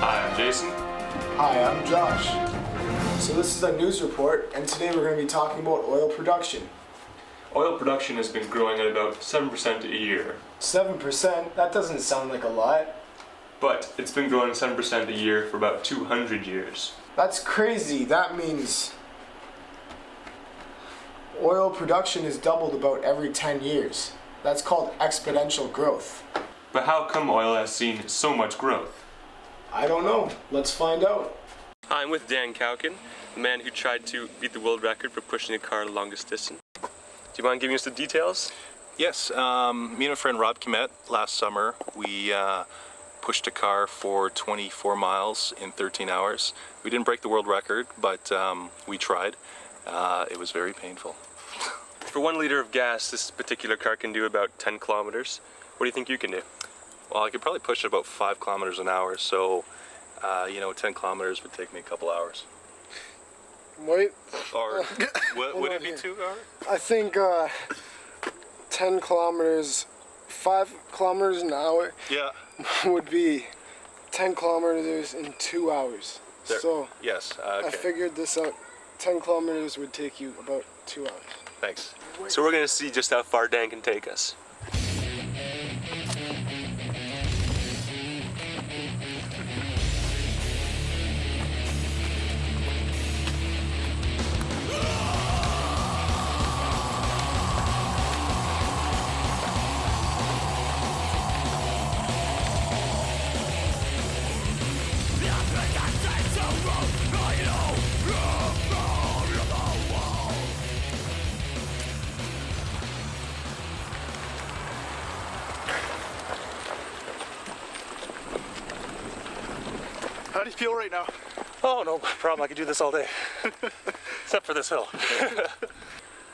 Hi, I'm Jason. Hi, I'm Josh. So this is a news report, and today we're going to be talking about oil production. Oil production has been growing at about 7% a year. 7%? That doesn't sound like a lot. But it's been growing 7% a year for about 200 years. That's crazy. That means oil production is doubled about every 10 years. That's called exponential growth. But how come oil has seen so much growth? I don't know. Let's find out. I'm with Dan Cowkin, the man who tried to beat the world record for pushing a car the longest distance. Do you mind giving us the details? Yes, me and a friend Rob Kimet last summer, we pushed a car for 24 miles in 13 hours. We didn't break the world record, but we tried. It was very painful. For 1 liter of gas, this particular car can do about 10 kilometers. What do you think you can do? Well, I could probably push it about 5 kilometers an hour, so 10 kilometers would take me a couple hours. Wait. Or would it be 2 hours? I think 10 kilometers, 5 kilometers an hour Yeah. would be 10 kilometers in 2 hours. There. So Yes, I okay. figured this out. 10 kilometers would take you about 2 hours. Thanks. So we're going to see just how far Dan can take us. How do you feel right now? Oh, no problem. I could do this all day. Except for this hill.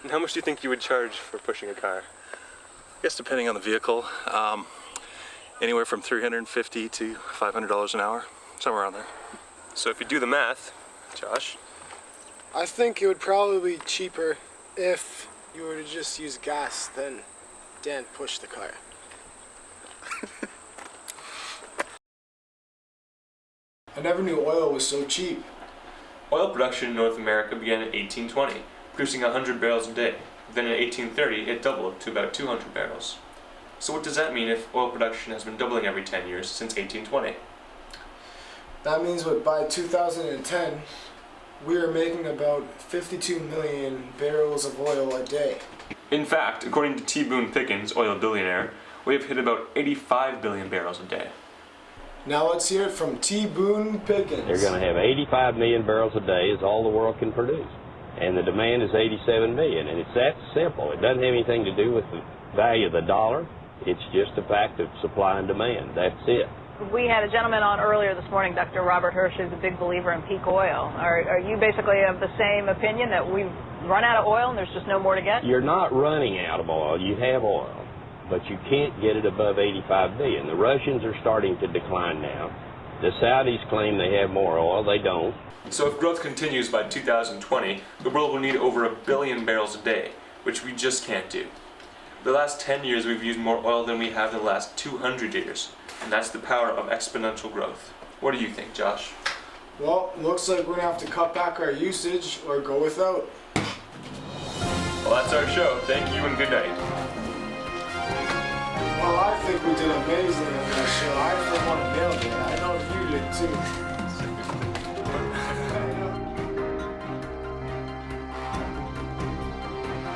And how much do you think you would charge for pushing a car? I guess depending on the vehicle, anywhere from $350 to $500 an hour, somewhere around there. So if you do the math, Josh, I think it would probably be cheaper if you were to just use gas than Dan push the car. I never knew oil was so cheap. oil production in North America began in 1820, producing 100 barrels a day. Then in 1830, it doubled to about 200 barrels. So what does that mean if oil production has been doubling every 10 years since 1820? That means by 2010, we are making about 52 million barrels of oil a day. In fact, according to T. Boone Pickens, oil billionaire, we have hit about 85 billion barrels a day. Now let's hear it from T. Boone Pickens. They're going to have 85 million barrels a day is all the world can produce. And the demand is 87 million. And it's that simple. It doesn't have anything to do with the value of the dollar. It's just a fact of supply and demand. That's it. We had a gentleman on earlier this morning, Dr. Robert Hirsch, who's a big believer in peak oil. Are you basically of the same opinion that we've run out of oil and there's just no more to get? You're not running out of oil. You have oil. But you can't get it above 85 billion. The Russians are starting to decline now. The Saudis claim they have more oil. They don't. So if growth continues by 2020, the world will need over 1 billion barrels a day, which we just can't do. The last 10 years we've used more oil than we have in the last 200 years, and that's the power of exponential growth. What do you think, Josh? Well, looks like we're going to have to cut back our usage or go without. Well, that's our show. Thank you and good night. Well, I think we did amazing on this show. I for one nailed it. I know you did too.